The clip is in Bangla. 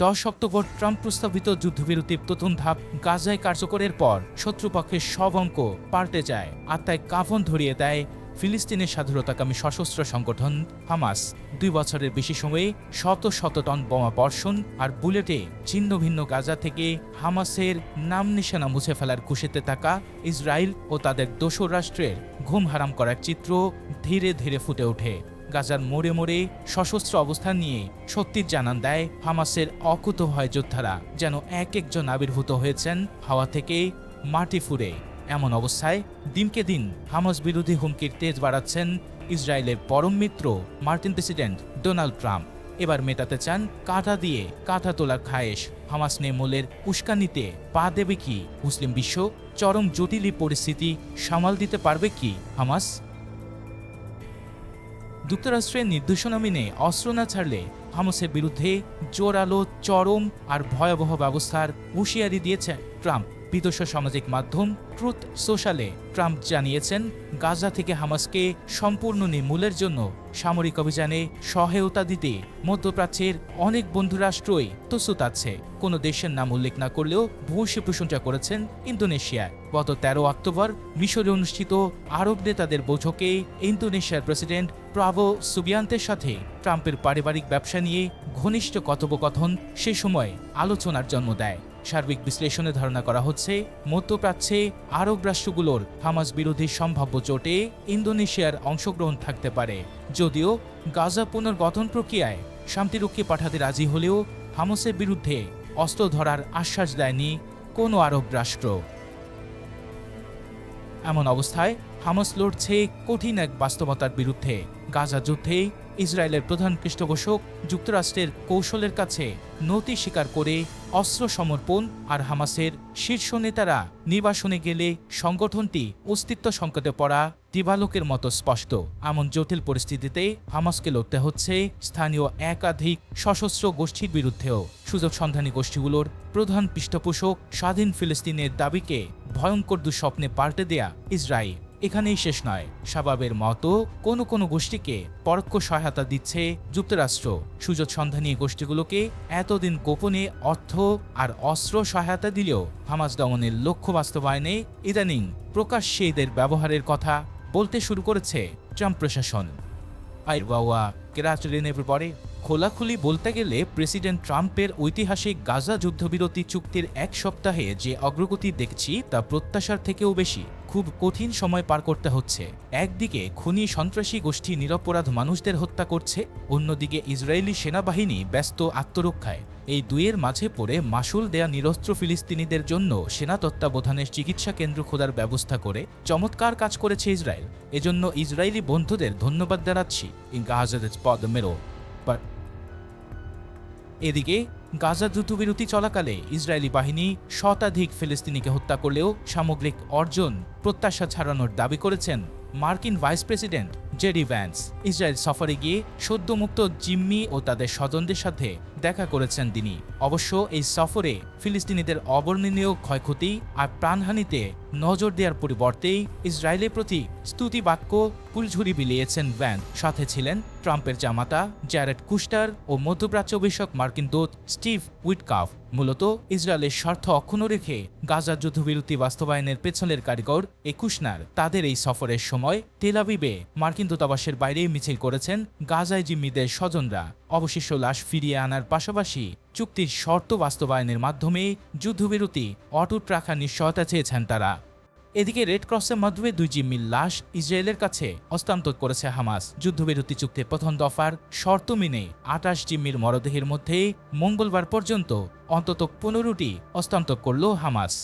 10 অক্টোবর ট্রাম্প প্রস্তাবিত যুদ্ধবিরতির প্রথম ধাপ গাজায় কার্যকরের পর শত্রুপক্ষের সব অঙ্ক পাল্টে যায়। আত্মায় কাফন ধরিয়ে দেয় ফিলিস্তিনের স্বাধীনতাকামী সশস্ত্র সংগঠন হামাস। 2 বছরের বেশি সময়ে শত শত টন বোমা বর্ষণ আর বুলেটে ছিন্ন ভিন্ন গাজা থেকে হামাসের নাম নিশানা মুছে ফেলার খুশিতে থাকা ইসরায়েল ও তাদের দোসর রাষ্ট্রের ঘুম হারাম করার চিত্র ধীরে ধীরে ফুটে ওঠে। গাজার মোড়ে মোড়ে সশস্ত্র অবস্থান নিয়ে সত্যির জানান দেয় হামাসের অকুতোভয় যোদ্ধারা, যেন এক একজন আবির্ভূত হয়েছেন হাওয়া থেকে মাটি ফুঁড়ে। এমন অবস্থায় দিনকে দিন হামাস বিরোধী হুমকির তেজ বাড়াচ্ছেন ইসরায়েলের পরম মিত্র মার্কিন প্রেসিডেন্ট ডোনাল্ড ট্রাম্প। এবার মেটাতে চান কাঁটা দিয়ে কাঁটা তোলার খায়েশ। হামাস নির্মূলের উস্কানিতে পা দেবে কি মুসলিম বিশ্ব? চরম জটিল পরিস্থিতি সামাল দিতে পারবে কি হামাস? যুক্তরাষ্ট্রের নির্দেশনা মেনে অস্ত্র না ছাড়লে হামাসের বিরুদ্ধে জোরালো, চরম আর ভয়াবহ ব্যবস্থার হুঁশিয়ারি দিয়েছে ট্রাম্প। বিদেশ সামাজিক মাধ্যম ট্রুথ সোশ্যালে ট্রাম্প জানিয়েছেন, গাজা থেকে হামাসকে সম্পূর্ণ নির্মূলের জন্য সামরিক অভিযানে সহায়তা দিতে মধ্যপ্রাচ্যের অনেক বন্ধুরাষ্ট্রই প্রস্তুত আছে। কোনো দেশের নাম উল্লেখ না করলেও ভূয়সী প্রশংসা করেছেন ইন্দোনেশিয়া। গত 13 অক্টোবর মিশরে অনুষ্ঠিত আরব নেতাদের বৈঠকে ইন্দোনেশিয়ার প্রেসিডেন্ট প্রাবো সুবিয়ান্তের সাথে ট্রাম্পের পারিবারিক ব্যবসা নিয়ে ঘনিষ্ঠ কথোপকথন সে সময় আলোচনার জন্ম দেয়। সার্বিক বিশ্লেষণে ধারণা করা হচ্ছে, মধ্যপ্রাচ্যে আরব রাষ্ট্রগুলোর হামাস বিরোধী সম্ভাব্য জোটে ইন্দোনেশিয়ার অংশগ্রহণ থাকতে পারে। যদিও গাজা পুনর্গঠন প্রক্রিয়ায় শান্তিরক্ষী পাঠাতে রাজি হলেও হামাসের বিরুদ্ধে অস্ত্র ধরার আশ্বাস দেয়নি কোনো আরব রাষ্ট্র। এমন অবস্থায় হামাস লড়ছে কঠিন এক বাস্তবতার বিরুদ্ধে। গাজা যুদ্ধে ইসরায়েলের প্রধান পৃষ্ঠপোষক যুক্তরাষ্ট্রের কৌশলের কাছে নতি স্বীকার করে অস্ত্র সমর্পণ আর হামাসের শীর্ষ নেতারা নির্বাসনে গেলে সংগঠনটি অস্তিত্ব সংকটে পড়া দিবালোকের মতো স্পষ্ট। এমন জটিল পরিস্থিতিতে হামাসকে লড়তে হচ্ছে স্থানীয় একাধিক সশস্ত্র গোষ্ঠীর বিরুদ্ধেও। সুযোগ সন্ধানী গোষ্ঠীগুলোর প্রধান পৃষ্ঠপোষক স্বাধীন ফিলিস্তিনের দাবিকে ভয়ঙ্কর দুঃস্বপ্নে পাল্টে দেয়া ইসরায়েল এখানেই শেষ নয়। শাবাবের মতো কোনো কোনো গোষ্ঠীকে পরোক্ষ সহায়তা দিচ্ছে যুক্তরাষ্ট্র। সুযোগ সন্ধানী গোষ্ঠীগুলোকে এতদিন গোপনে অর্থ আর অস্ত্র সহায়তা দিলেও হামাস দমনের লক্ষ্য বাস্তবায়নে ইদানিং প্রকাশ্যে এদের ব্যবহারের কথা বলতে শুরু করেছে ট্রাম্প প্রশাসন। পরে খোলাখুলি বলতে গেলে প্রেসিডেন্ট ট্রাম্পের ঐতিহাসিক গাজা যুদ্ধবিরতি চুক্তির 1 সপ্তাহে যে অগ্রগতি দেখছি তা প্রত্যাশার থেকেও বেশি। খুব কঠিন সময় পার করতে হচ্ছে। একদিকে খুনি সন্ত্রাসী গোষ্ঠী নিরপরাধ মানুষদের হত্যা করছে, অন্যদিকে ইসরায়েলি সেনাবাহিনী ব্যস্ত আত্মরক্ষায়। এই দুইয়ের মাঝে পড়ে মাসুল দেয়া নিরস্ত্র ফিলিস্তিনিদের জন্য সেনা তত্ত্বাবধানের চিকিৎসা কেন্দ্র খোলার ব্যবস্থা করে চমৎকার কাজ করেছে ইসরায়েল। এজন্য ইসরায়েলি বন্ধুদের ধন্যবাদ জানাচ্ছি। এদিকে গাজা যুদ্ধবিরতি চলাকালে ইসরায়েলি বাহিনী শতাধিক ফিলিস্তিনিকে হত্যা করলেও সামগ্রিক অর্জন প্রত্যাশা ছাড়ানোর দাবি করেছেন মার্কিন vice president JD Vance. Israel সফরে গিয়ে সদ্যমুক্ত জিম্মি ও তাদের স্বজনদের সাথে দেখা করেছেন তিনি। অবশ্য এই সফরে ফিলিস্তিনিদের অবর্ণনীয় ক্ষয়ক্ষতি আর প্রাণহানিতে নজর দেওয়ার পরিবর্তেই ইসরায়েলের প্রতি স্তুতি বাক্য ফুলঝুরি বিলিয়েছেন ভ্যান। সাথে ছিলেন ট্রাম্পের জামাতা জ্যারেড কুশনার ও মধ্যপ্রাচ্য বিষয়ক মার্কিন দূত স্টিভ উইটকাফ। মূলত ইসরায়েলের স্বার্থ অক্ষুণ্ণ রেখে গাজা যুদ্ধবিরতি বাস্তবায়নের পেছনের কারিগর কুশনার। তাদের এই সফরের সময় তেল আবিবে মার্কিন দূতাবাসের বাইরে মিছিল করেছেন গাজায় জিম্মিদের স্বজনরা। অবশিষ্ট লাশ ফিরিয়ে আনার পাশাপাশি চুক্তির শর্ত বাস্তবায়নের মাধ্যমে যুদ্ধবিরতি অটুট রাখার নিশ্চয়তা চেয়েছেন তারা। এদিকে রেড ক্রসের মাধ্যমে 2 জিম্মির লাশ ইসরায়েলের কাছে হস্তান্তর করেছে হামাস। যুদ্ধবিরতি চুক্তির প্রথম দফার শর্ত মেনে 28 জিম্মির মরদেহের মধ্যে মঙ্গলবার পর্যন্ত অন্তত 15টি হস্তান্তর করল হামাস।